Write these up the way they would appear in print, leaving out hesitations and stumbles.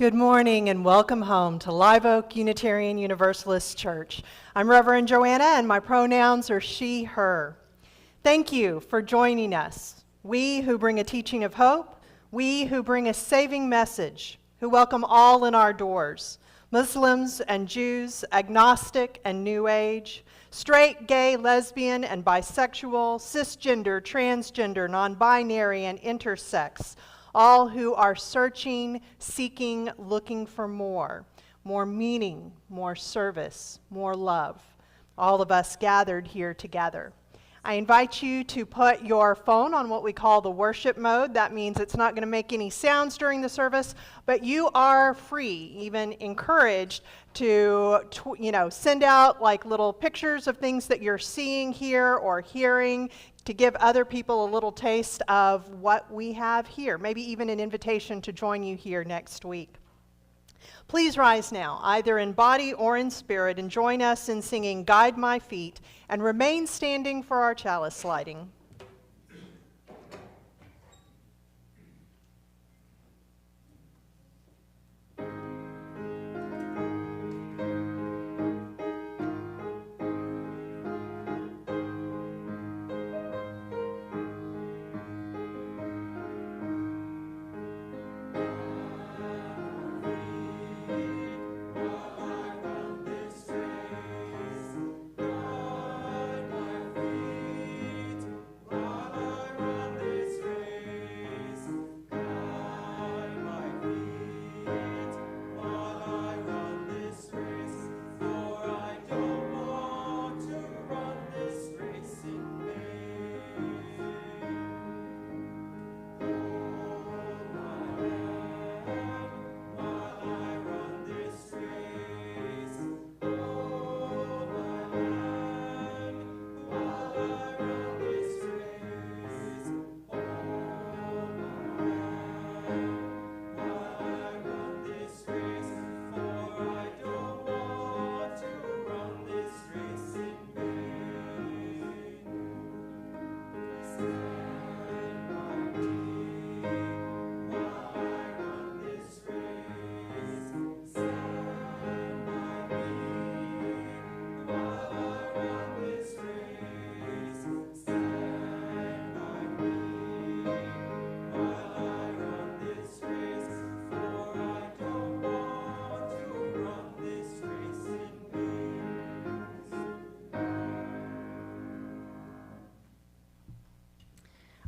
Good morning and welcome home to Live Oak Unitarian Universalist Church. I'm Reverend Joanna and my pronouns are she, her. Thank you for joining us. We who bring a teaching of hope, we who bring a saving message, who welcome all in our doors, Muslims and Jews, agnostic and New Age, straight, gay, lesbian, and bisexual, cisgender, transgender, non-binary, and intersex, all who are searching, seeking, looking for more meaning, more service, more love. All of us gathered here together. I invite you to put your phone on what we call the worship mode. That means it's not going to make any sounds during the service, but you are free, even encouraged to send out like little pictures of things that you're seeing here or hearing, to give other people a little taste of what we have here, maybe even an invitation to join you here next week. Please rise now, either in body or in spirit, and join us in singing Guide My Feet, and remain standing for our chalice lighting.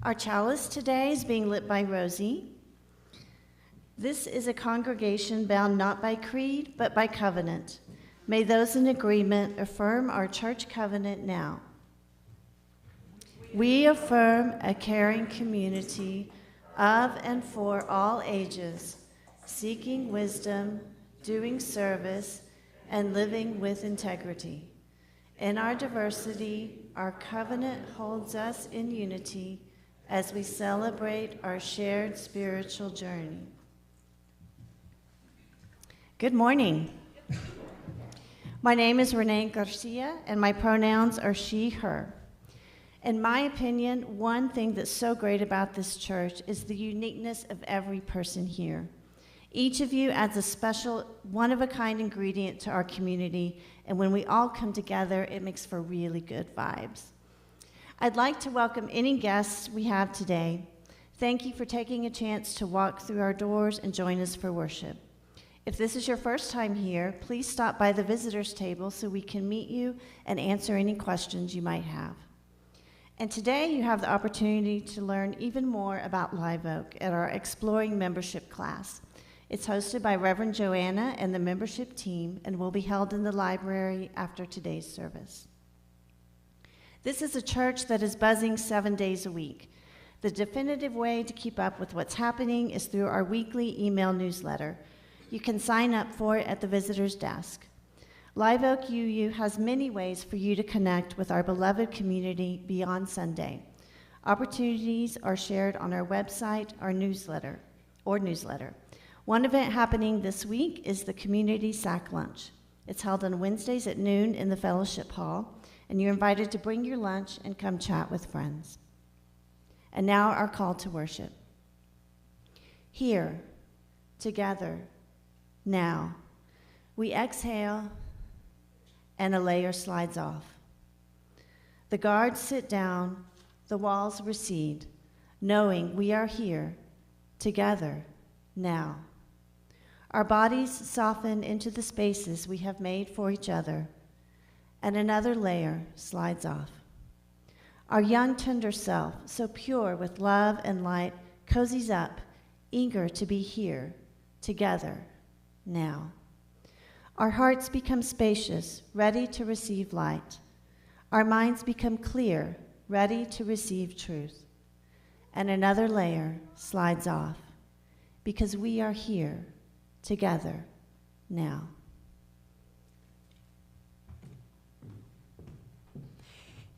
Our chalice today is being lit by Rosie. This is a congregation bound not by creed, but by covenant. May those in agreement affirm our church covenant now. We affirm a caring community of and for all ages, seeking wisdom, doing service, and living with integrity. In our diversity, our covenant holds us in unity as we celebrate our shared spiritual journey. Good morning. My name is Renee Garcia, and my pronouns are she, her. In my opinion, one thing that's so great about this church is the uniqueness of every person here. Each of you adds a special, one-of-a-kind ingredient to our community, and when we all come together, it makes for really good vibes. I'd like to welcome any guests we have today. Thank you for taking a chance to walk through our doors and join us for worship. If this is your first time here, please stop by the visitors table so we can meet you and answer any questions you might have. And today you have the opportunity to learn even more about Live Oak at our Exploring Membership class. It's hosted by Reverend Joanna and the membership team and will be held in the library after today's service. This is a church that is buzzing 7 days a week. The definitive way to keep up with what's happening is through our weekly email newsletter. You can sign up for it at the visitor's desk. Live Oak UU has many ways for you to connect with our beloved community beyond Sunday. Opportunities are shared on our website, our newsletter. One event happening this week is the Community Sack Lunch. It's held on Wednesdays at noon in the Fellowship Hall, and you're invited to bring your lunch and come chat with friends. And now our call to worship. Here, together, Now, we exhale, and a layer slides off. The guards sit down, the walls recede, knowing we are here, together, now. Our bodies soften into the spaces we have made for each other, and another layer slides off. Our young, tender self, so pure with love and light, cozies up, eager to be here, together, now. Our hearts become spacious, ready to receive light. Our minds become clear, ready to receive truth. And another layer slides off, because we are here, together, now.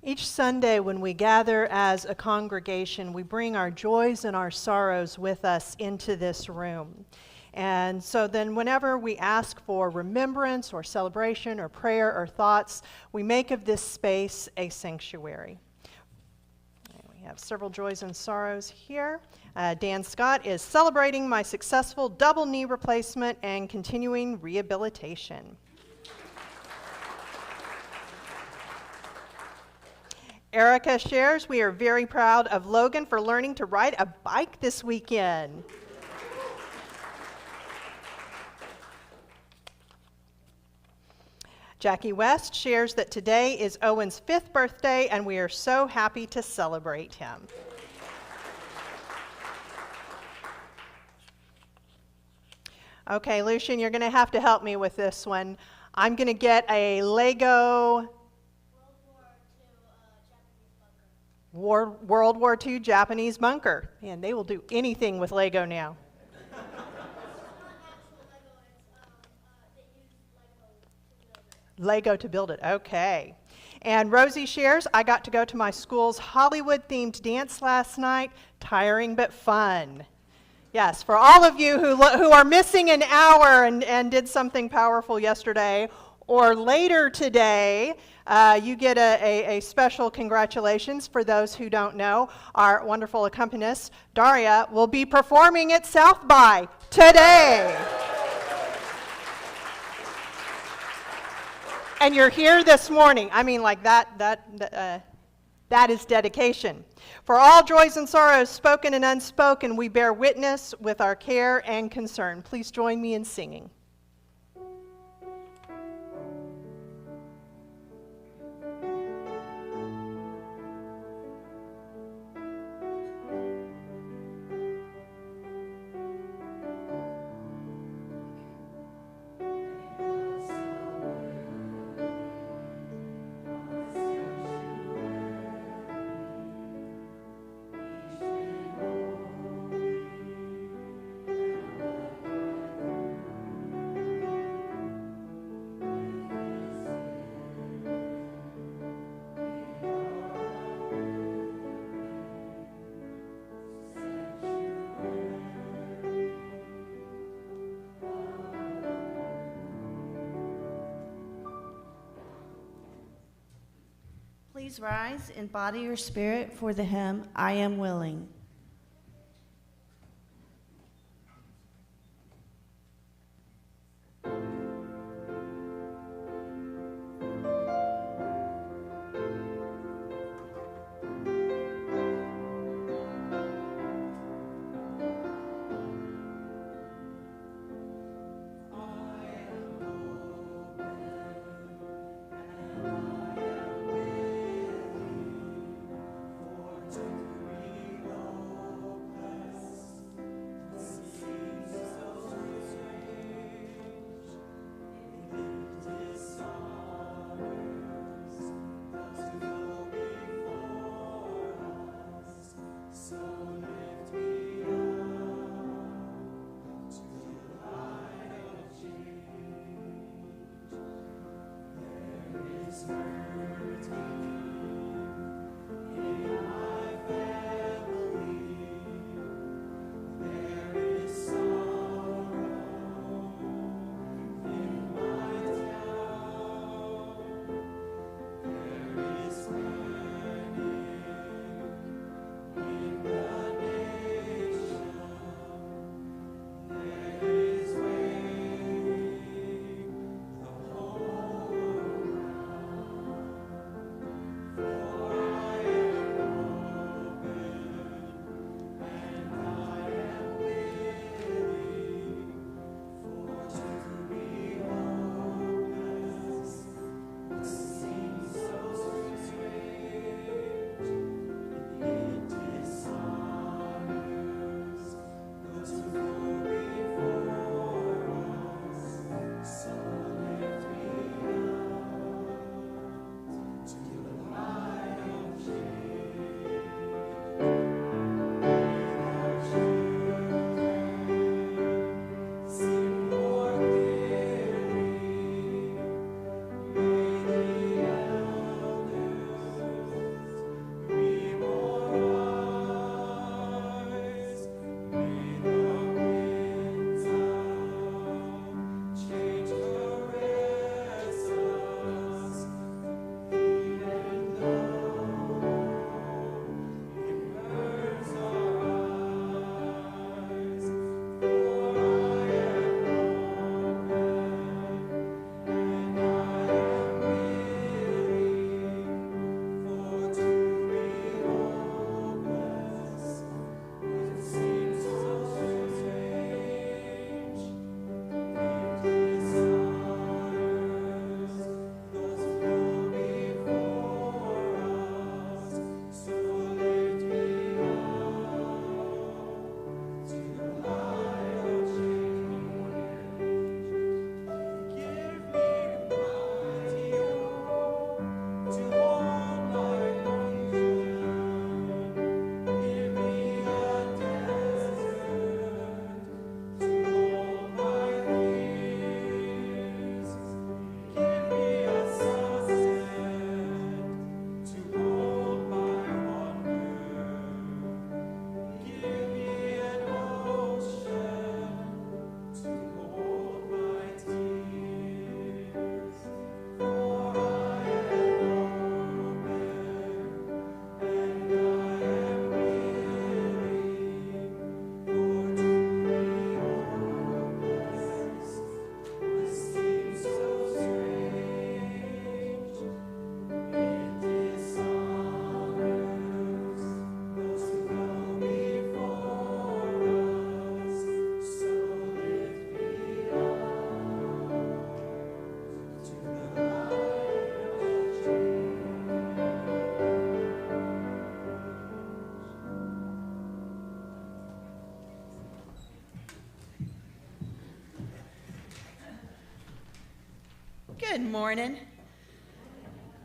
Each Sunday when we gather as a congregation, we bring our joys and our sorrows with us into this room. And so then whenever we ask for remembrance or celebration or prayer or thoughts, we make of this space a sanctuary. And we have several joys and sorrows here. Dan Scott is celebrating my successful double knee replacement and continuing rehabilitation. Erica shares, we are very proud of Logan for learning to ride a bike this weekend. Jackie West shares that today is Owen's 5th birthday, and we are so happy to celebrate him. Okay, Lucian, you're going to have to help me with this one. I'm going to get a Lego World War II Japanese bunker. Man, they will do anything with Lego now. Lego to build it, okay. And Rosie shares, I got to go to my school's Hollywood-themed dance last night. Tiring but fun. Yes, for all of you who are missing an hour and did something powerful yesterday or later today, you get a special congratulations. For those who don't know, our wonderful accompanist, Daria, will be performing at South by today. And you're here this morning. I mean, like that is dedication. For all joys and sorrows, spoken and unspoken, we bear witness with our care and concern. Please join me in singing. Please rise in body or spirit for the hymn, I Am Willing. To Good morning.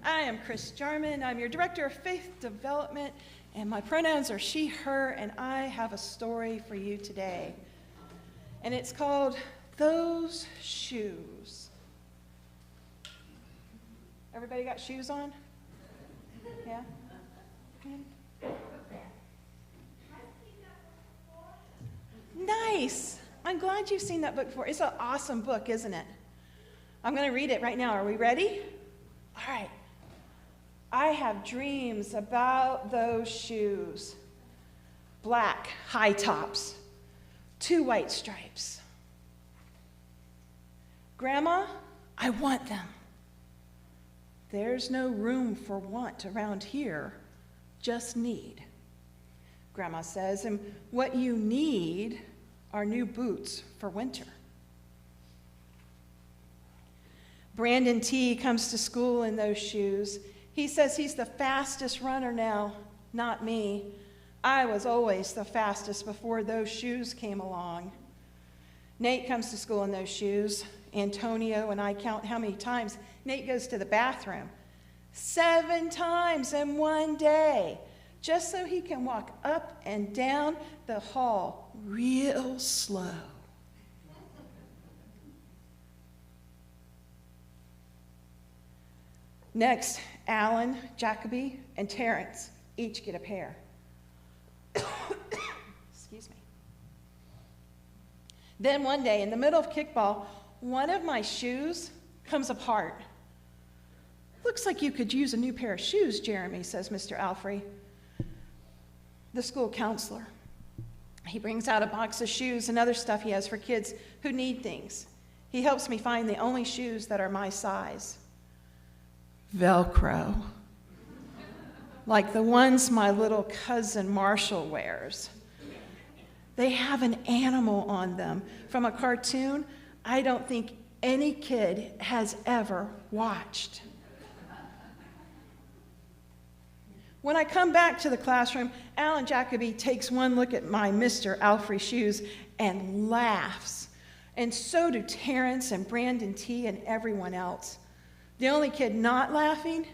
I am Chris Jarman. I'm your Director of Faith Development, and my pronouns are she, her, and I have a story for you today. And it's called Those Shoes. Everybody got shoes on? Yeah? Nice. I'm glad you've seen that book before. It's an awesome book, isn't it? I'm going to read it right now. Are we ready? All right. I have dreams about those shoes. Black high tops, 2 white stripes. Grandma, I want them. There's no room for want around here, just need. Grandma says, and what you need are new boots for winter. Brandon T. comes to school in those shoes. He says he's the fastest runner now, not me. I was always the fastest before those shoes came along. Nate comes to school in those shoes. Antonio and I count how many times Nate goes to the bathroom. 7 times in one day, just so he can walk up and down the hall real slow. Next, Alan, Jacoby, and Terrence each get a pair. Excuse me. Then one day, in the middle of kickball, one of my shoes comes apart. Looks like you could use a new pair of shoes, Jeremy, says Mr. Alfrey, the school counselor. He brings out a box of shoes and other stuff he has for kids who need things. He helps me find the only shoes that are my size. Velcro, like the ones my little cousin Marshall wears. They have an animal on them from a cartoon I don't think any kid has ever watched. When I come back to the classroom, Alan Jacoby takes one look at my Mr. Alfrey shoes and laughs. And so do Terrence and Brandon T. and everyone else. The only kid not laughing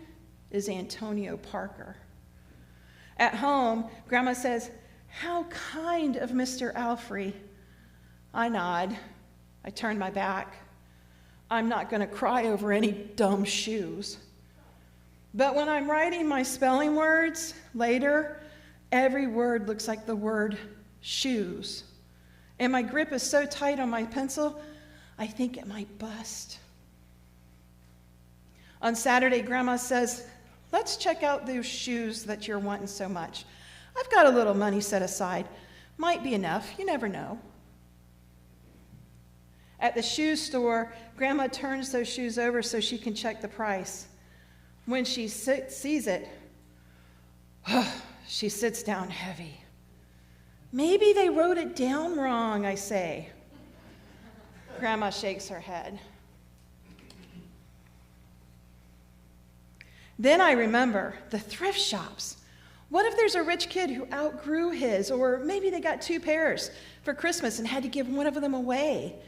is Antonio Parker. At home, Grandma says, "How kind of Mr. Alfrey." I nod. I turn my back. I'm not going to cry over any dumb shoes. But when I'm writing my spelling words later, every word looks like the word shoes. And my grip is so tight on my pencil, I think it might bust. On Saturday, Grandma says, "Let's check out those shoes that you're wanting so much. I've got a little money set aside. Might be enough, you never know." At the shoe store, Grandma turns those shoes over so she can check the price. When she sees it, she sits down heavy. "Maybe they wrote it down wrong," I say. Grandma shakes her head. Then I remember the thrift shops. What if there's a rich kid who outgrew his, or maybe they got 2 pairs for Christmas and had to give one of them away?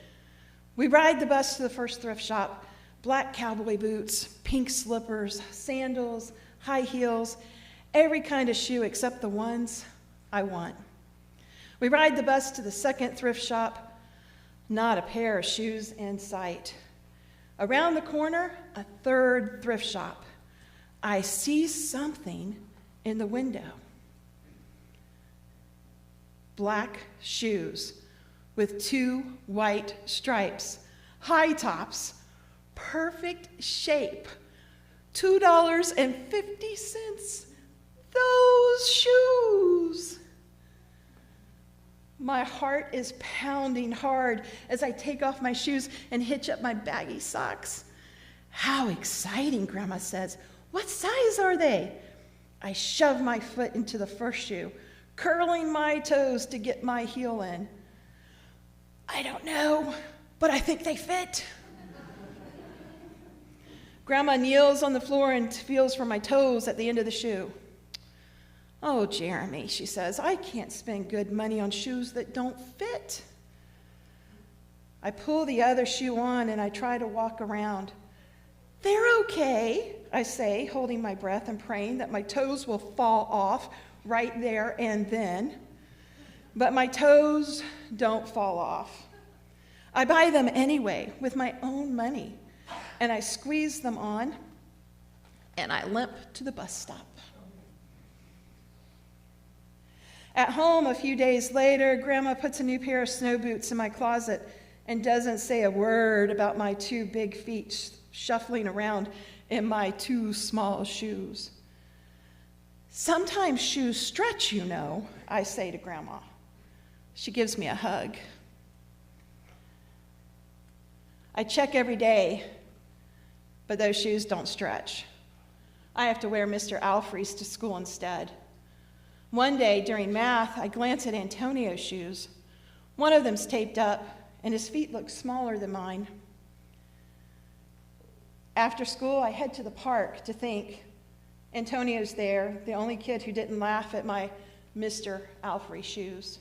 We ride the bus to the first thrift shop. Black cowboy boots, pink slippers, sandals, high heels, every kind of shoe except the ones I want. We ride the bus to the second thrift shop. Not a pair of shoes in sight. Around the corner, a third thrift shop. I see something in the window. Black shoes with 2 white stripes, high tops, perfect shape, $2.50. Those shoes. My heart is pounding hard as I take off my shoes and hitch up my baggy socks. "How exciting," Grandma says. "What size are they?" I shove my foot into the first shoe, curling my toes to get my heel in. "I don't know, but I think they fit." Grandma kneels on the floor and feels for my toes at the end of the shoe. "Oh, Jeremy," she says, "I can't spend good money on shoes that don't fit." I pull the other shoe on and I try to walk around. "They're okay," I say, holding my breath and praying that my toes will fall off right there and then. But my toes don't fall off. I buy them anyway with my own money, and I squeeze them on, and I limp to the bus stop. At home, a few days later, Grandma puts a new pair of snow boots in my closet and doesn't say a word about my two big feet shuffling around in my too small shoes. "Sometimes shoes stretch, you know," I say to Grandma. She gives me a hug. I check every day, but those shoes don't stretch. I have to wear Mr. Alfrey's to school instead. One day during math, I glance at Antonio's shoes. One of them's taped up, and his feet look smaller than mine. After school, I head to the park to think. Antonio's there, the only kid who didn't laugh at my Mr. Alfrey shoes.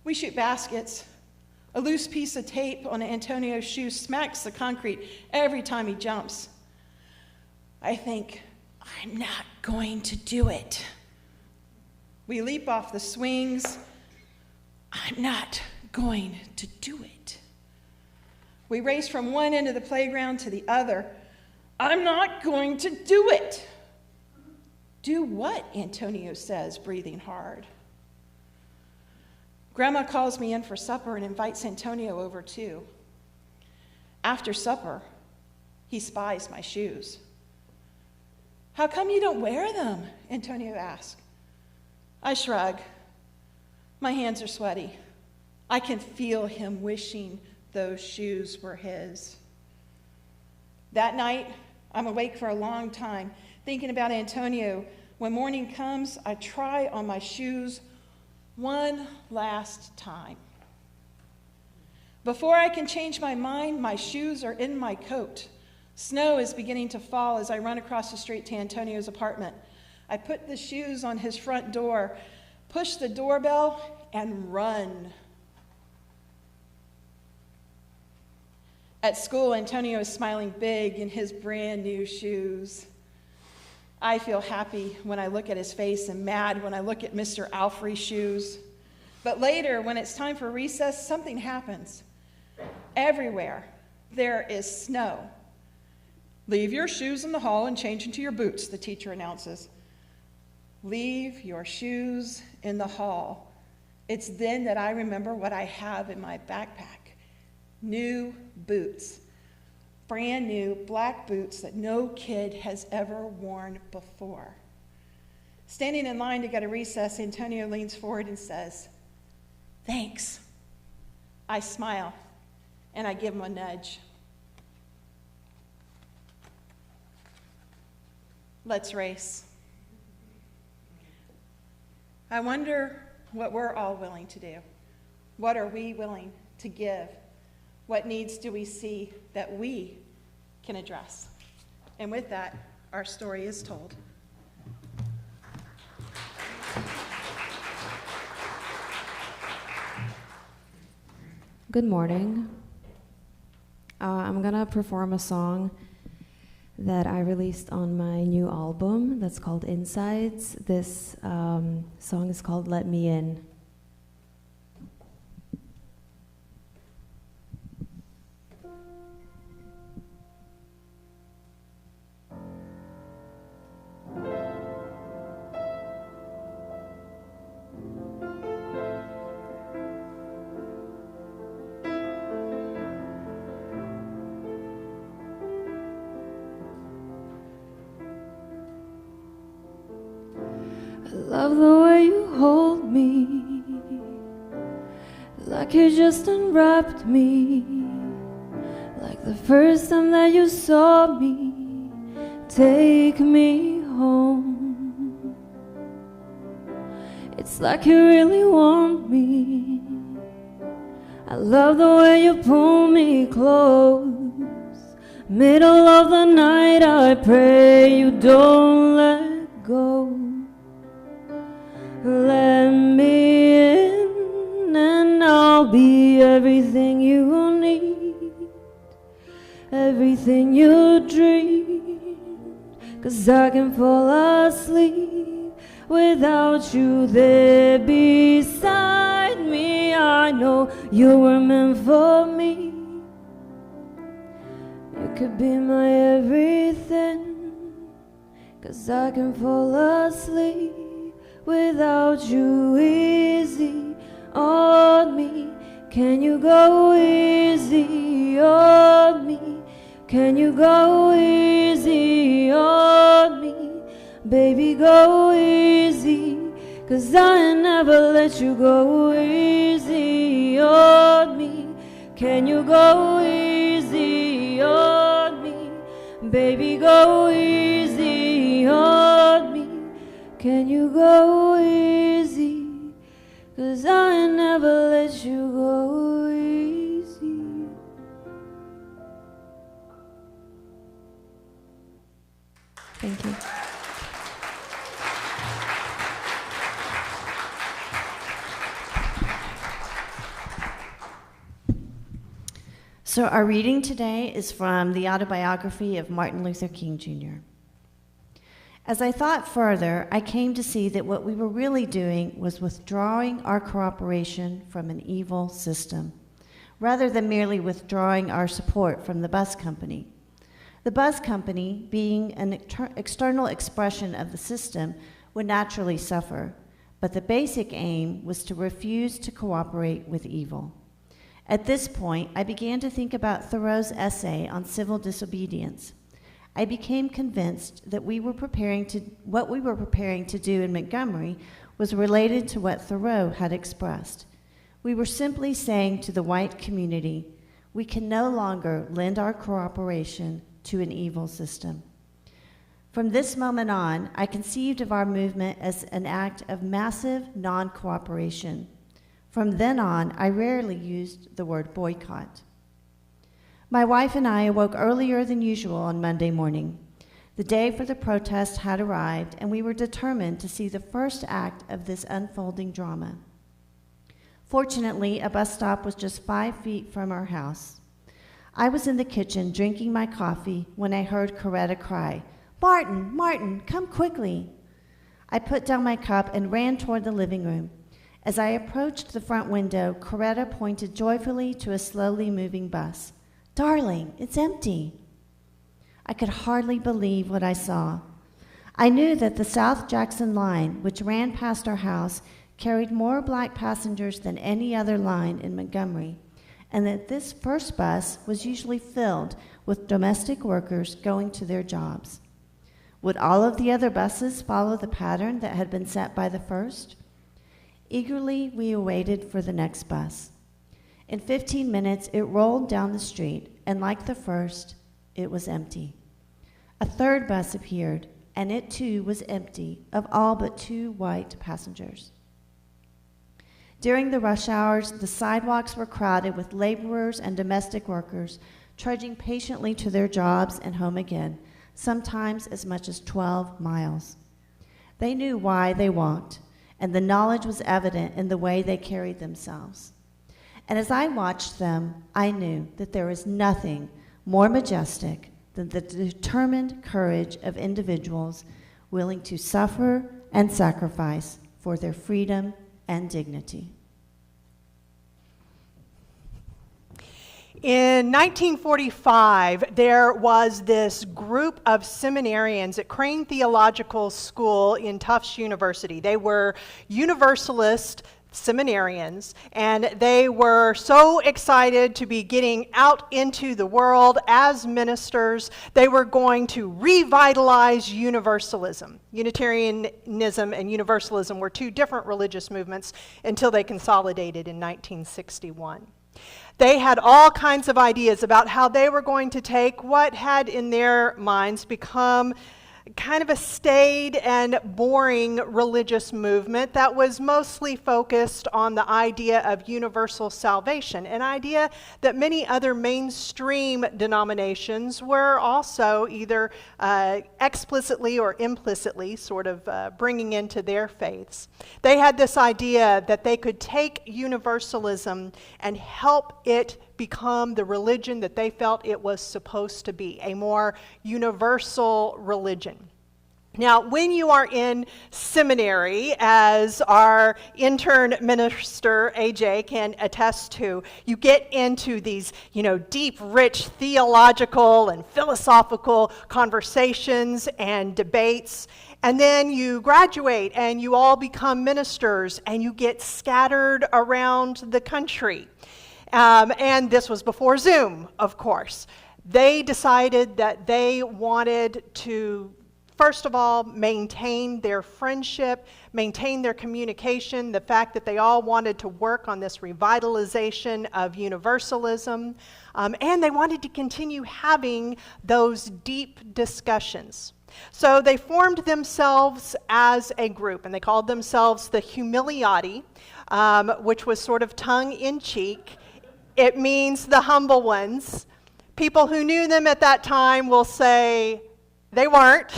We shoot baskets. A loose piece of tape on Antonio's shoe smacks the concrete every time he jumps. I think, I'm not going to do it. We leap off the swings. I'm not going to do it. We race from one end of the playground to the other. I'm not going to do it. Do what? Antonio says, breathing hard. Grandma calls me in for supper and invites Antonio over too. After supper, he spies my shoes. "How come you don't wear them?" Antonio asks. I shrug. My hands are sweaty. I can feel him wishing those shoes were his. That night, I'm awake for a long time, thinking about Antonio. When morning comes, I try on my shoes one last time. Before I can change my mind, my shoes are in my coat. Snow is beginning to fall as I run across the street to Antonio's apartment. I put the shoes on his front door, push the doorbell, and run. At school, Antonio is smiling big in his brand new shoes. I feel happy when I look at his face and mad when I look at Mr. Alfrey's shoes. But later, when it's time for recess, something happens. Everywhere there is snow. "Leave your shoes in the hall and change into your boots," the teacher announces. Leave your shoes in the hall. It's then that I remember what I have in my backpack. New boots. Brand new black boots that no kid has ever worn before. Standing in line to get a recess, Antonio leans forward and says, "Thanks." I smile, and I give him a nudge. Let's race. I wonder what we're all willing to do. What are we willing to give? What needs do we see that we can address? And with that, our story is told. Good morning. I'm gonna perform a song that I released on my new album that's called Insides. This song is called Let Me In. Love the way you hold me, like you just unwrapped me, like the first time that you saw me. Take me home. It's like you really want me. I love the way you pull me close. Middle of the night, I pray you don't let go. Let me in, and I'll be everything you need. everything you dream. 'Cause I can fall asleep without you there beside me. I know you were meant for me. You could be my everything. 'Cause I can fall asleep without you easy on me. Can you go easy on me? Can you go easy on me? Baby, go easy, 'cause I never let you go easy on me. Can you go easy on me? Baby, go easy on me. Can you go easy? 'Cause I never let you go easy. Thank you. So, our reading today is from the autobiography of Martin Luther King Jr. As I thought further, I came to see that what we were really doing was withdrawing our cooperation from an evil system, rather than merely withdrawing our support from the bus company. The bus company, being an external expression of the system, would naturally suffer, but the basic aim was to refuse to cooperate with evil. At this point, I began to think about Thoreau's essay on civil disobedience. I became convinced that what we were preparing to do in Montgomery was related to what Thoreau had expressed. We were simply saying to the white community, we can no longer lend our cooperation to an evil system. From this moment on, I conceived of our movement as an act of massive non-cooperation. From then on, I rarely used the word boycott. My wife and I awoke earlier than usual on Monday morning. The day for the protest had arrived, and we were determined to see the first act of this unfolding drama. Fortunately, a bus stop was just 5 feet from our house. I was in the kitchen drinking my coffee when I heard Coretta cry, "Martin, Martin, come quickly." I put down my cup and ran toward the living room. As I approached the front window, Coretta pointed joyfully to a slowly moving bus. "Darling, it's empty." I could hardly believe what I saw. I knew that the South Jackson line, which ran past our house, carried more black passengers than any other line in Montgomery, and that this first bus was usually filled with domestic workers going to their jobs. Would all of the other buses follow the pattern that had been set by the first? Eagerly, we awaited for the next bus. In 15 minutes, it rolled down the street, and like the first, it was empty. A third bus appeared, and it too was empty of all but 2 white passengers. During the rush hours, the sidewalks were crowded with laborers and domestic workers trudging patiently to their jobs and home again, sometimes as much as 12 miles. They knew why they walked, and the knowledge was evident in the way they carried themselves. And as I watched them, I knew that there is nothing more majestic than the determined courage of individuals willing to suffer and sacrifice for their freedom and dignity. In 1945, there was this group of seminarians at Crane Theological School in Tufts University. They were Universalist seminarians, and they were so excited to be getting out into the world as ministers. They were going to revitalize Universalism. Unitarianism and Universalism were 2 different religious movements until they consolidated in 1961. They had all kinds of ideas about how they were going to take what had in their minds become kind of a staid and boring religious movement that was mostly focused on the idea of universal salvation, an idea that many other mainstream denominations were also either explicitly or implicitly sort of bringing into their faiths. They had this idea that they could take universalism and help it become the religion that they felt it was supposed to be, a more universal religion. Now, when you are in seminary, as our intern minister, AJ, can attest to, you get into these, deep, rich theological and philosophical conversations and debates. And then you graduate and you all become ministers and you get scattered around the country. And this was before Zoom, of course. They decided that they wanted to, first of all, maintain their friendship, maintain their communication, the fact that they all wanted to work on this revitalization of universalism, and they wanted to continue having those deep discussions. So they formed themselves as a group, and they called themselves the Humiliati, which was sort of tongue-in-cheek. It means the humble ones. People who knew them at that time will say they weren't.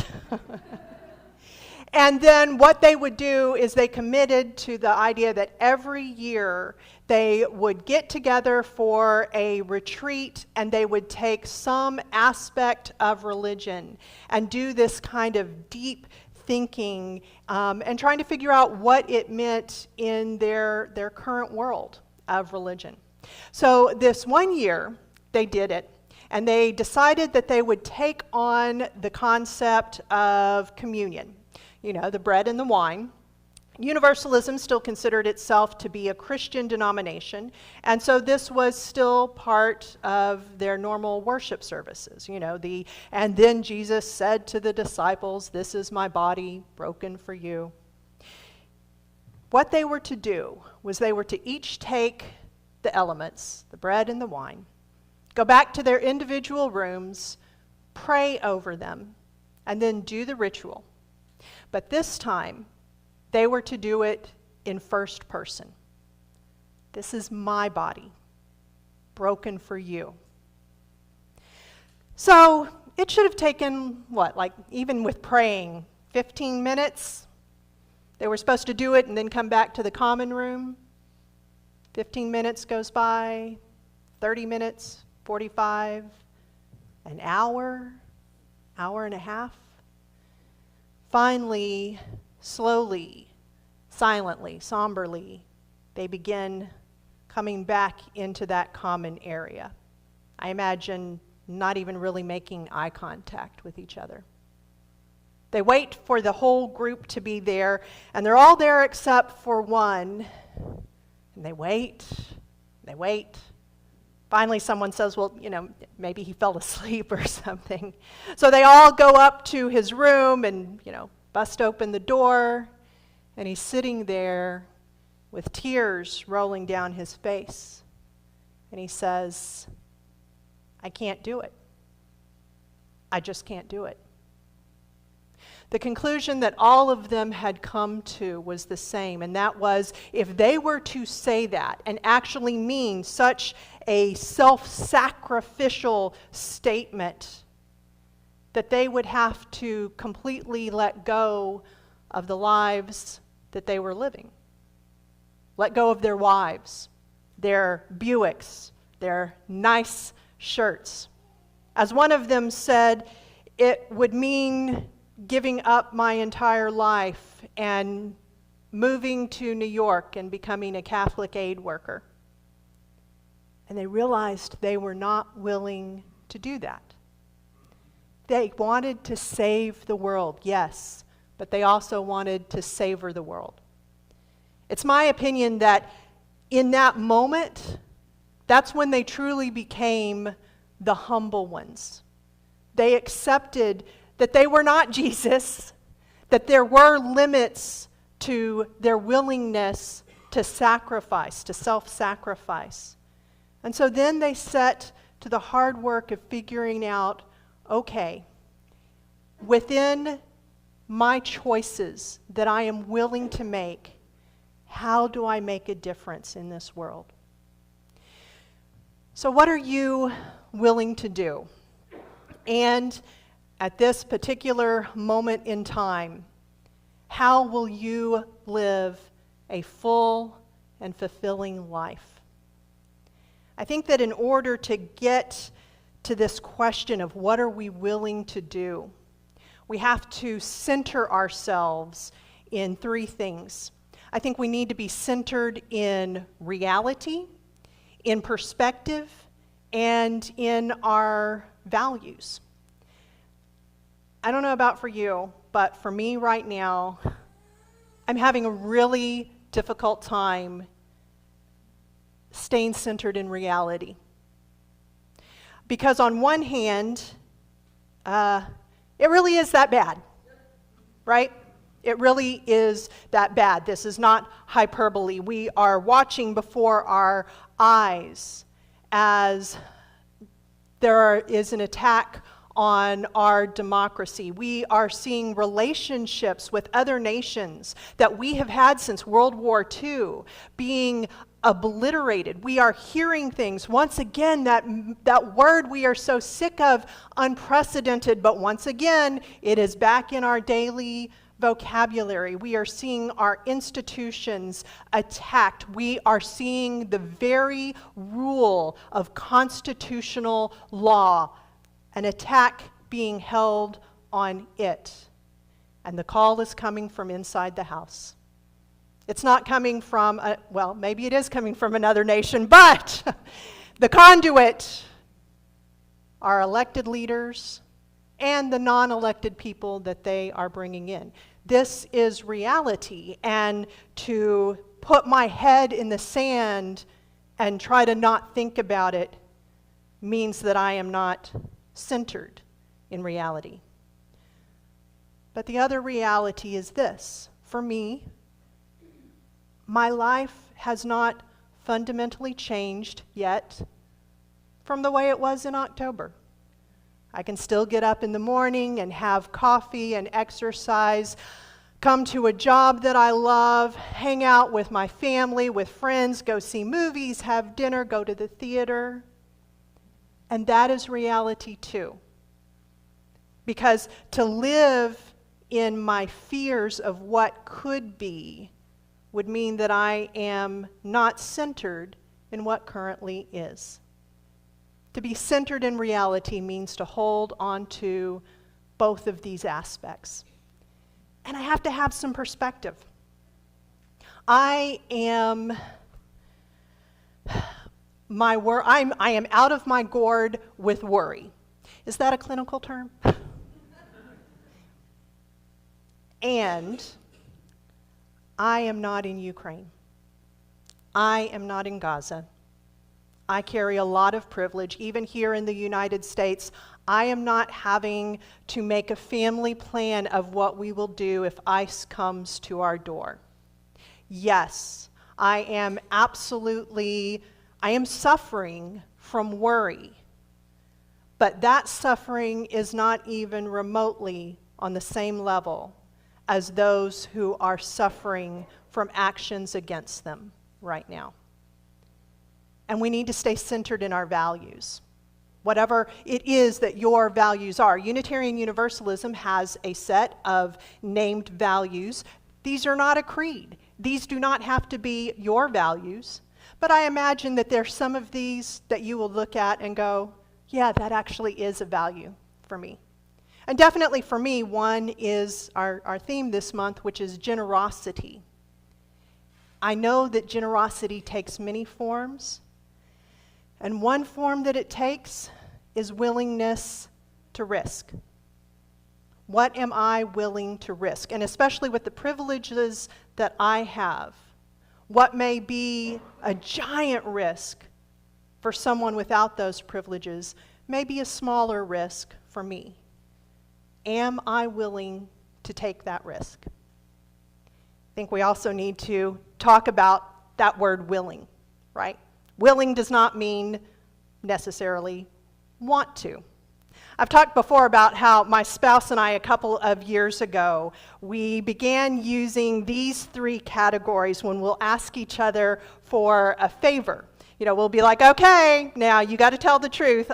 And then what they would do is they committed to the idea that every year they would get together for a retreat and they would take some aspect of religion and do this kind of deep thinking and trying to figure out what it meant in their current world of religion. So this one year, they did it, and they decided that they would take on the concept of communion, the bread and the wine. Universalism still considered itself to be a Christian denomination, and so this was still part of their normal worship services, and then Jesus said to the disciples, "This is my body broken for you." What they were to do was they were to each take the elements, the bread and the wine, go back to their individual rooms, pray over them, and then do the ritual. But this time, they were to do it in first person. This is my body, broken for you. So it should have taken, even with praying, 15 minutes? They were supposed to do it and then come back to the common room. 15 minutes goes by, 30 minutes, 45, an hour, hour and a half. Finally, slowly, silently, somberly, they begin coming back into that common area. I imagine not even really making eye contact with each other. They wait for the whole group to be there, and they're all there except for one. And they wait. Finally, someone says, well, maybe he fell asleep or something. So they all go up to his room and, bust open the door. And he's sitting there with tears rolling down his face. And he says, I can't do it. I just can't do it. The conclusion that all of them had come to was the same, and that was if they were to say that and actually mean such a self-sacrificial statement, that they would have to completely let go of the lives that they were living. Let go of their wives, their Buicks, their nice shirts. As one of them said, it would mean giving up my entire life and moving to New York and becoming a Catholic aid worker. And they realized they were not willing to do that. They wanted to save the world, yes, but they also wanted to savor the world. It's my opinion that in that moment, that's when they truly became the humble ones. They accepted that they were not Jesus, that there were limits to their willingness to sacrifice, to self-sacrifice. And so then they set to the hard work of figuring out, okay, within my choices that I am willing to make, how do I make a difference in this world? So what are you willing to do? And at this particular moment in time, how will you live a full and fulfilling life? I think that in order to get to this question of what are we willing to do, we have to center ourselves in three things. I think we need to be centered in reality, in perspective, and in our values. I don't know about for you, but for me right now, I'm having a really difficult time staying centered in reality. Because on one hand, it really is that bad, right? It really is that bad. This is not hyperbole. We are watching before our eyes as there is an attack on our democracy. We are seeing relationships with other nations that we have had since World War II being obliterated. We are hearing things, once again, that word we are so sick of, unprecedented, but once again, it is back in our daily vocabulary. We are seeing our institutions attacked. We are seeing the very rule of constitutional law, an attack being held on it. And the call is coming from inside the house. It's not coming from, well, maybe it is coming from another nation, but the conduit are elected leaders and the non-elected people that they are bringing in. This is reality, and to put my head in the sand and try to not think about it means that I am not centered in reality. But the other reality is this. For me, my life has not fundamentally changed yet from the way it was in October. I can still get up in the morning and have coffee and exercise, come to a job that I love, hang out with my family, with friends, go see movies, have dinner, go to the theater. And that is reality too. Because to live in my fears of what could be would mean that I am not centered in what currently is. To be centered in reality means to hold on to both of these aspects. And I have to have some perspective. I am out of my gourd with worry. Is that a clinical term? And I am not in Ukraine. I am not in Gaza. I carry a lot of privilege. Even here in the United States, I am not having to make a family plan of what we will do if ICE comes to our door. Yes, I am suffering from worry. But that suffering is not even remotely on the same level as those who are suffering from actions against them right now. And we need to stay centered in our values. Whatever it is that your values are. Unitarian Universalism has a set of named values. These are not a creed. These do not have to be your values. But I imagine that there's some of these that you will look at and go, yeah, that actually is a value for me. And definitely for me, one is our theme this month, which is generosity. I know that generosity takes many forms. And one form that it takes is willingness to risk. What am I willing to risk? And especially with the privileges that I have, what may be a giant risk for someone without those privileges may be a smaller risk for me. Am I willing to take that risk? I think we also need to talk about that word willing, right? Willing does not mean necessarily want to. I've talked before about how my spouse and I, a couple of years ago, we began using these 3 categories when we'll ask each other for a favor. You know, we'll be like, okay, now you got to tell the truth.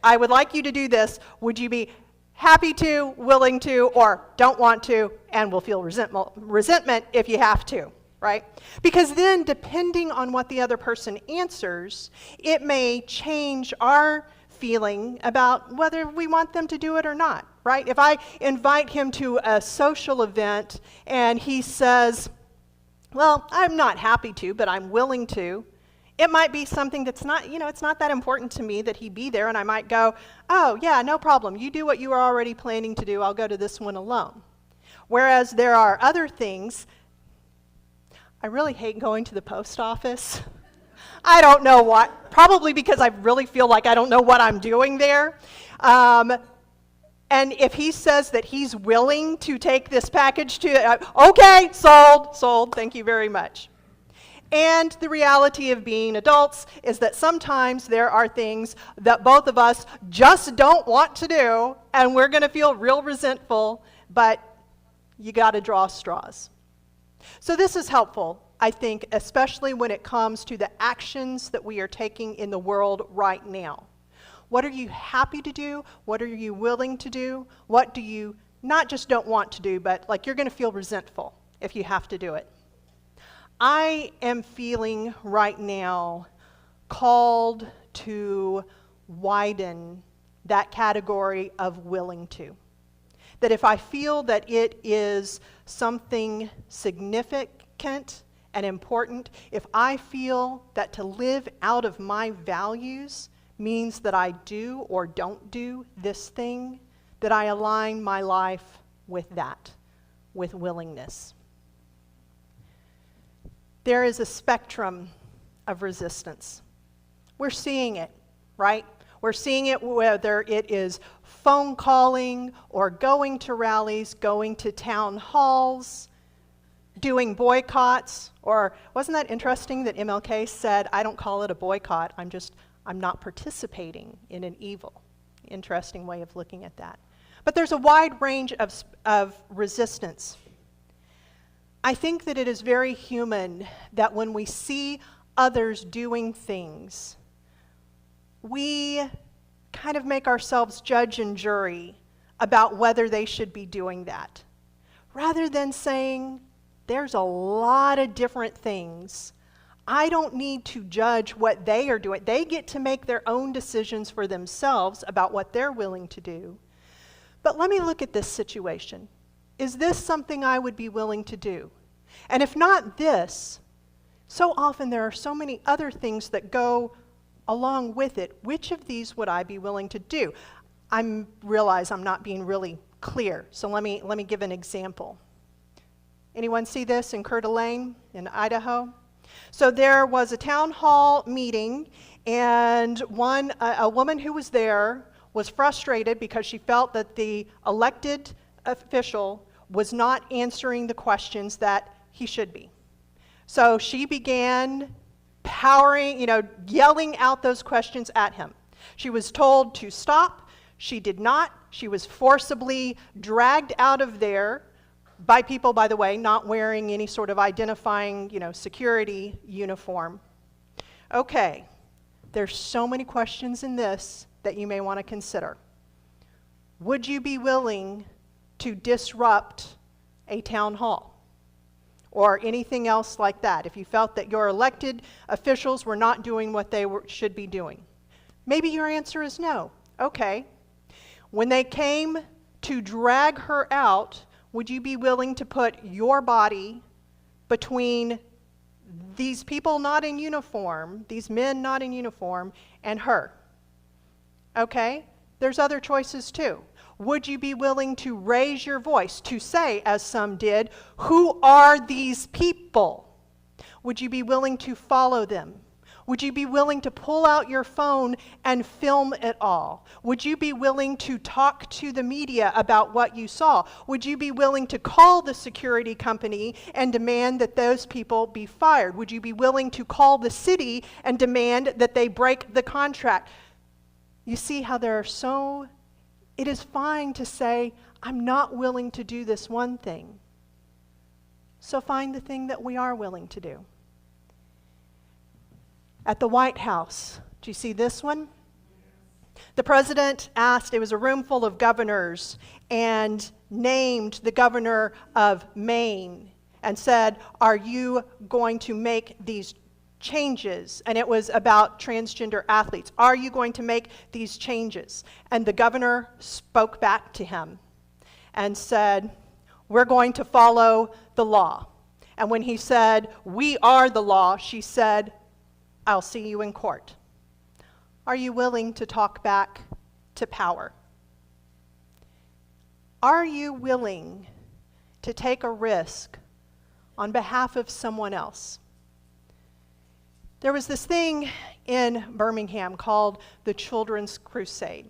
I would like you to do this. Would you be happy to, willing to, or don't want to, and we'll feel resentment if you have to, right? Because then, depending on what the other person answers, it may change our feeling about whether we want them to do it or not, right? If I invite him to a social event and he says, well, I'm not happy to, but I'm willing to, it might be something that's not, it's not that important to me that he be there, and I might go, oh, yeah, no problem. You do what you were already planning to do. I'll go to this one alone. Whereas there are other things, I really hate going to the post office. I don't know what, probably because I really feel like I don't know what I'm doing there. And if he says that he's willing to take this package okay, sold, thank you very much. And the reality of being adults is that sometimes there are things that both of us just don't want to do, and we're going to feel real resentful, but you got to draw straws. So this is helpful, I think, especially when it comes to the actions that we are taking in the world right now. What are you happy to do? What are you willing to do? What do you not just don't want to do, but like you're going to feel resentful if you have to do it? I am feeling right now called to widen that category of willing to. That if I feel that it is something significant and important, if I feel that to live out of my values means that I do or don't do this thing, that I align my life with that, with willingness. There is a spectrum of resistance. We're seeing it, right? We're seeing it whether it is phone calling or going to rallies, going to town halls, doing boycotts, or wasn't that interesting that MLK said, I don't call it a boycott, I'm not participating in an evil. Interesting way of looking at that. But there's a wide range of resistance. I think that it is very human that when we see others doing things, we kind of make ourselves judge and jury about whether they should be doing that, rather than saying, there's a lot of different things. I don't need to judge what they are doing. They get to make their own decisions for themselves about what they're willing to do. But let me look at this situation. Is this something I would be willing to do? And if not this, so often there are so many other things that go along with it. Which of these would I be willing to do? I realize I'm not being really clear, so let me give an example. Anyone see this in Coeur d'Alene in Idaho? So there was a town hall meeting, and a woman who was there was frustrated because she felt that the elected official was not answering the questions that he should be. So she began yelling out those questions at him. She was told to stop. She did not. She was forcibly dragged out of there by people, by the way, not wearing any sort of identifying, security uniform. Okay, there's so many questions in this that you may want to consider. Would you be willing to disrupt a town hall or anything else like that if you felt that your elected officials were not doing what they should be doing? Maybe your answer is no. Okay. When they came to drag her out, would you be willing to put your body between these people not in uniform, these men not in uniform, and her? Okay? There's other choices too. Would you be willing to raise your voice to say, as some did, who are these people? Would you be willing to follow them? Would you be willing to pull out your phone and film it all? Would you be willing to talk to the media about what you saw? Would you be willing to call the security company and demand that those people be fired? Would you be willing to call the city and demand that they break the contract? You see how there are so It is fine to say, I'm not willing to do this one thing. So find the thing that we are willing to do. At the White House, do you see this one? The president asked, it was a room full of governors, and named the governor of Maine and said, are you going to make these changes? And it was about transgender athletes. Are you going to make these changes? And the governor spoke back to him and said, we're going to follow the law. And when he said, we are the law, she said, I'll see you in court. Are you willing to talk back to power? Are you willing to take a risk on behalf of someone else? There was this thing in Birmingham called the Children's Crusade.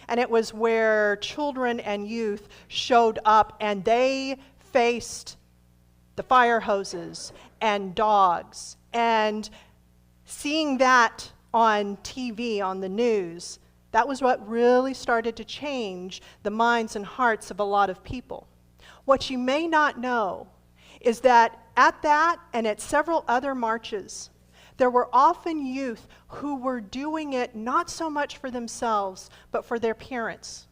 And it was where children and youth showed up and they faced the fire hoses and dogs. And seeing that on TV, on the news, that was what really started to change the minds and hearts of a lot of people. What you may not know is that at that and at several other marches, there were often youth who were doing it not so much for themselves, but for their parents,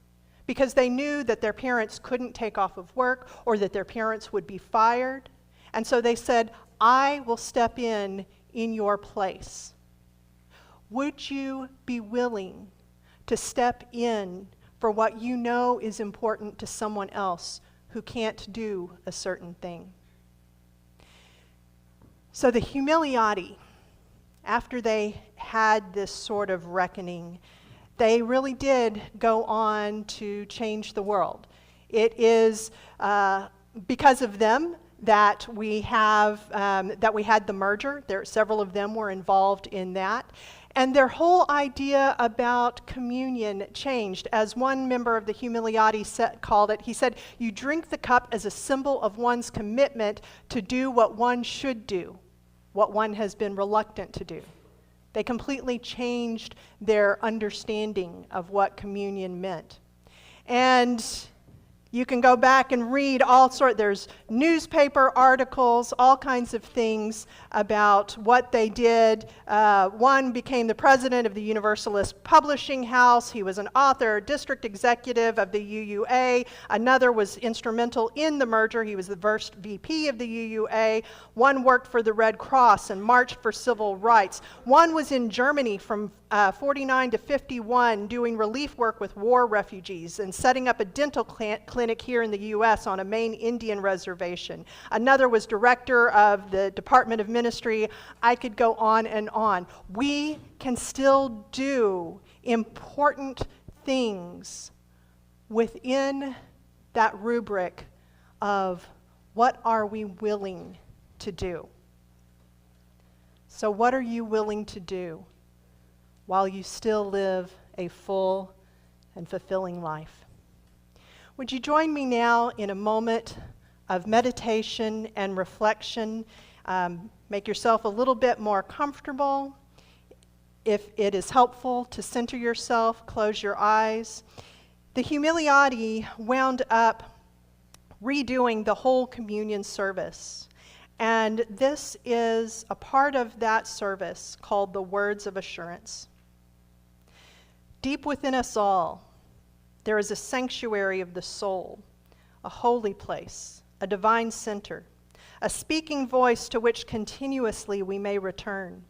because they knew that their parents couldn't take off of work or that their parents would be fired. And so they said, I will step in your place. Would you be willing to step in for what you know is important to someone else who can't do a certain thing? So the Humiliati, after they had this sort of reckoning, they really did go on to change the world. It is because of them that we had the merger. Several of them were involved in that. And their whole idea about communion changed. As one member of the Humiliati called it, he said, you drink the cup as a symbol of one's commitment to do what one should do, what one has been reluctant to do. They completely changed their understanding of what communion meant. And you can go back and read there's newspaper articles, all kinds of things about what they did. One became the president of the Universalist publishing house. He was an author, district executive of the UUA. Another was instrumental in the merger. He was the first VP of the UUA. One worked for the Red Cross and marched for civil rights. One was in Germany from 49 to 51 doing relief work with war refugees and setting up a dental clinic here in the U.S. on a Maine Indian reservation. Another was director of the Department of Ministry. I could go on and on. We can still do important things within that rubric of what are we willing to do. So what are you willing to do while you still live a full and fulfilling life? Would you join me now in a moment of meditation and reflection? Make yourself a little bit more comfortable. If it is helpful to center yourself, close your eyes. The Humiliati wound up redoing the whole communion service. And this is a part of that service called the Words of Assurance. Deep within us all, there is a sanctuary of the soul, a holy place, a divine center, a speaking voice to which continuously we may return.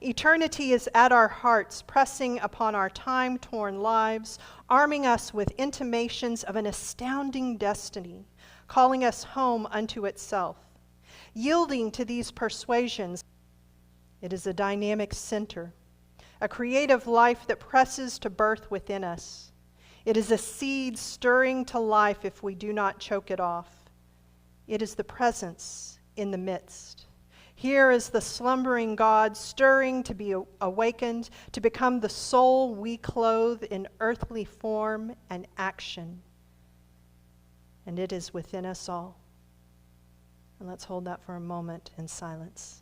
Eternity is at our hearts, pressing upon our time-torn lives, arming us with intimations of an astounding destiny, calling us home unto itself. Yielding to these persuasions, it is a dynamic center, a creative life that presses to birth within us. It is a seed stirring to life if we do not choke it off. It is the presence in the midst. Here is the slumbering God stirring to be awakened, to become the soul we clothe in earthly form and action. And it is within us all. And let's hold that for a moment in silence.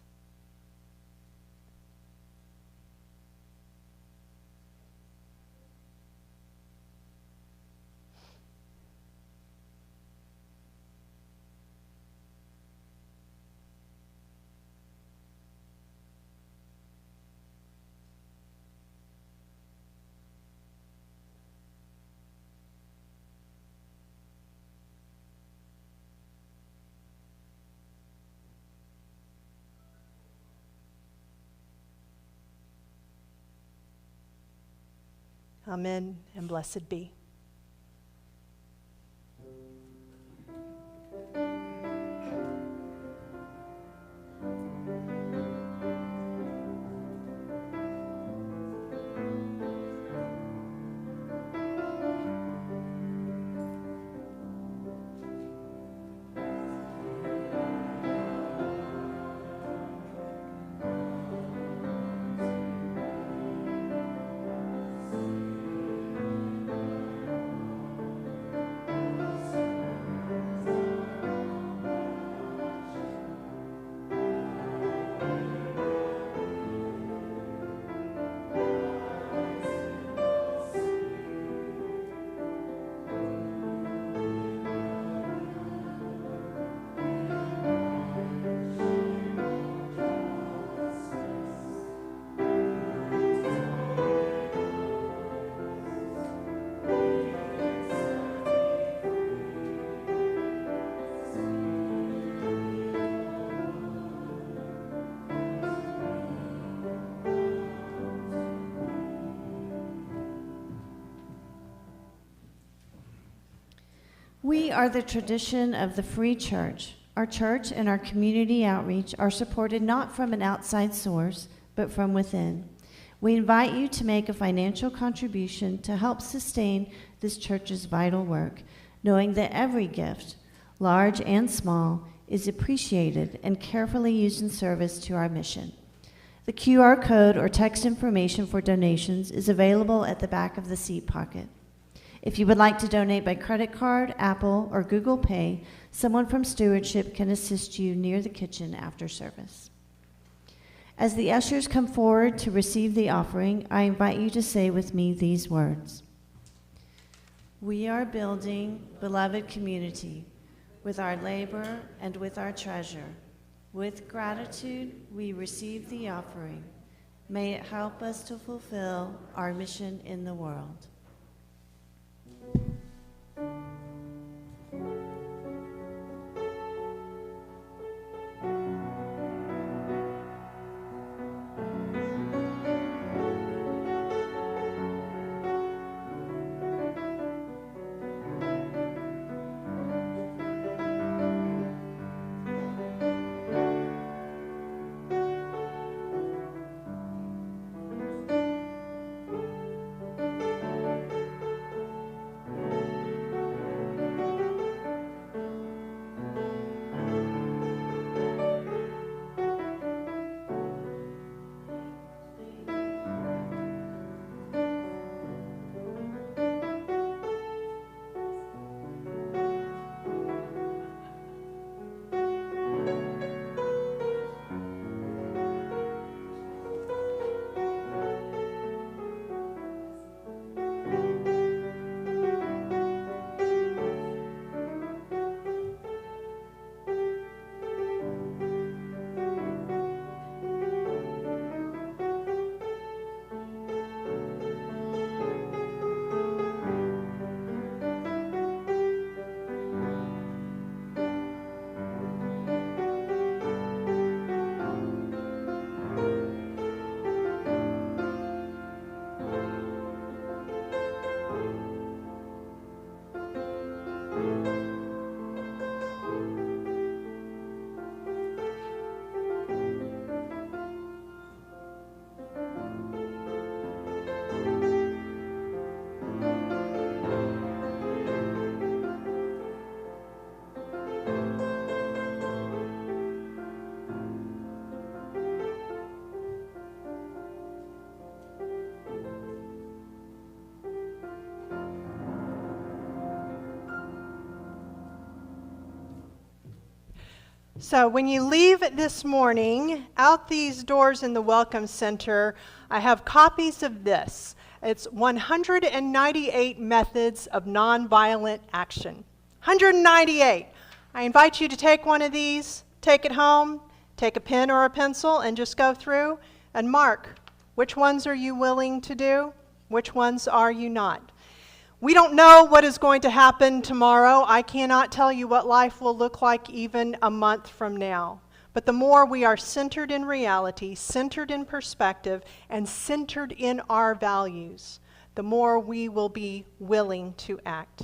Amen, and blessed be. We are the tradition of the Free Church. Our church and our community outreach are supported not from an outside source, but from within. We invite you to make a financial contribution to help sustain this church's vital work, knowing that every gift, large and small, is appreciated and carefully used in service to our mission. The QR code or text information for donations is available at the back of the seat pocket. If you would like to donate by credit card, Apple, or Google Pay, someone from stewardship can assist you near the kitchen after service. As the ushers come forward to receive the offering, I invite you to say with me these words. We are building, beloved community, with our labor and with our treasure. With gratitude, we receive the offering. May it help us to fulfill our mission in the world. So when you leave this morning, out these doors in the Welcome Center, I have copies of this. It's 198 methods of nonviolent action. 198. I invite you to take one of these, take it home, take a pen or a pencil, and just go through and mark which ones are you willing to do, which ones are you not. We don't know what is going to happen tomorrow. I cannot tell you what life will look like even a month from now. But the more we are centered in reality, centered in perspective, and centered in our values, the more we will be willing to act.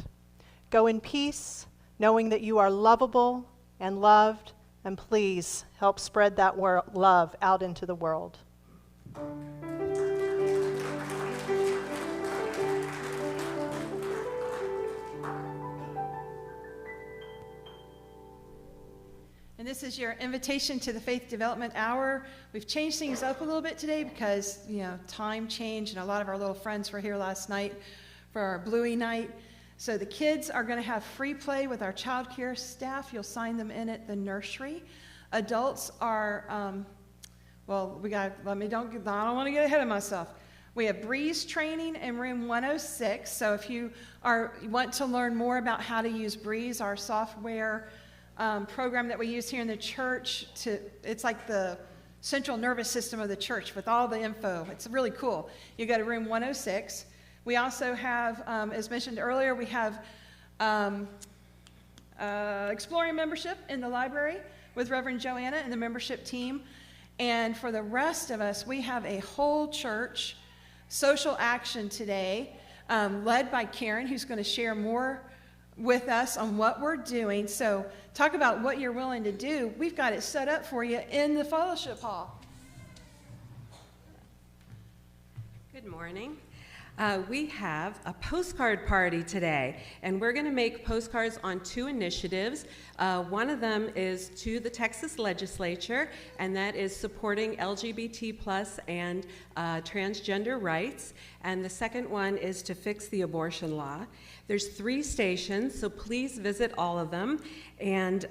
Go in peace, knowing that you are lovable and loved, and please help spread that love out into the world. And this is your invitation to the Faith Development Hour. We've changed things up a little bit today because, time changed, and a lot of our little friends were here last night for our Bluey night. So the kids are going to have free play with our child care staff. You'll sign them in at the nursery. Adults are, I don't want to get ahead of myself. We have Breeze training in room 106. So if you want to learn more about how to use Breeze, our software program that we use here in the church, it's like the central nervous system of the church with all the info. It's really cool. You go to room 106. We also have, as mentioned earlier, we have exploring membership in the library with Reverend Joanna and the membership team. And for the rest of us, we have a whole church social action today, led by Karen, who's going to share more with us on what we're doing. So talk about what you're willing to do. We've got it set up for you in the fellowship hall. Good morning. We have a postcard party today, and we're going to make postcards on two initiatives. One of them is to the Texas legislature, and that is supporting LGBT plus and transgender rights. And the second one is to fix the abortion law. There's 3 stations, so please visit all of them. And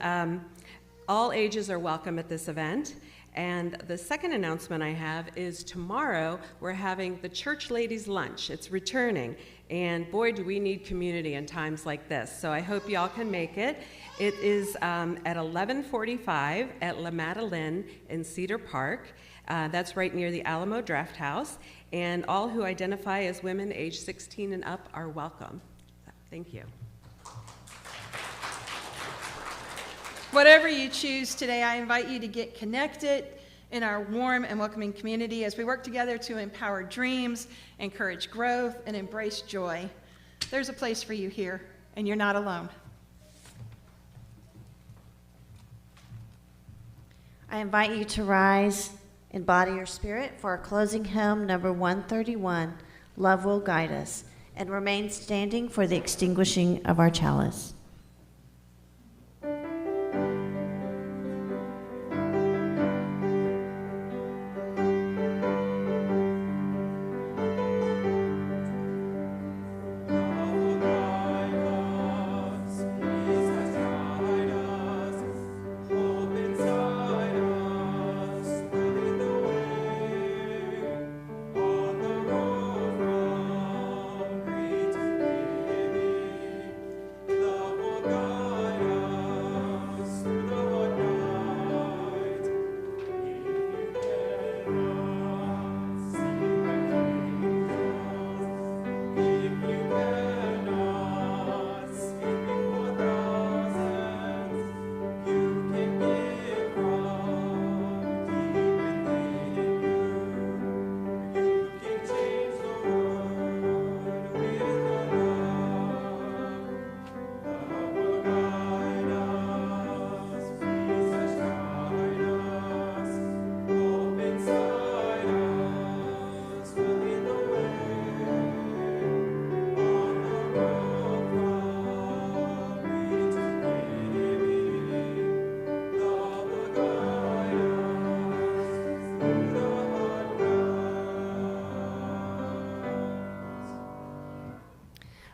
all ages are welcome at this event. And the second announcement I have is tomorrow we're having the Church Ladies Lunch. It's returning, and boy, do we need community in times like this. So I hope y'all can make it. It is at 11:45 at La Madeleine in Cedar Park. That's right near the Alamo Draft House, and all who identify as women age 16 and up are welcome. Thank you. Whatever you choose today, I invite you to get connected in our warm and welcoming community as we work together to empower dreams, encourage growth, and embrace joy. There's a place for you here, and you're not alone. I invite you to rise in body or spirit for our closing hymn, number 131, Love Will Guide Us, and remain standing for the extinguishing of our chalice.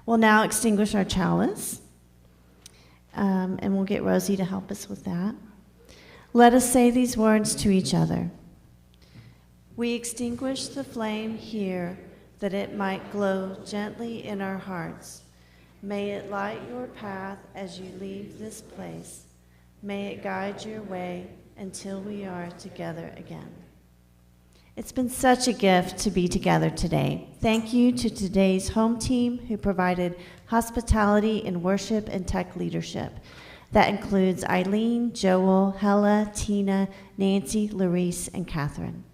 We'll now extinguish our chalice, and we'll get Rosie to help us with that. Let us say these words to each other. We extinguish the flame here, that it might glow gently in our hearts. May it light your path as you leave this place. May it guide your way until we are together again. It's been such a gift to be together today. Thank you to today's home team who provided hospitality in worship and tech leadership. That includes Eileen, Joel, Hella, Tina, Nancy, Larice, and Catherine.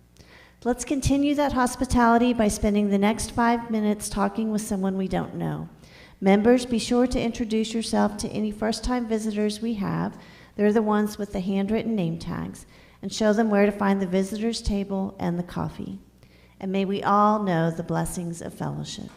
Let's continue that hospitality by spending the next 5 minutes talking with someone we don't know. Members, be sure to introduce yourself to any first-time visitors we have. They're the ones with the handwritten name tags, and show them where to find the visitors' table and the coffee. And may we all know the blessings of fellowship.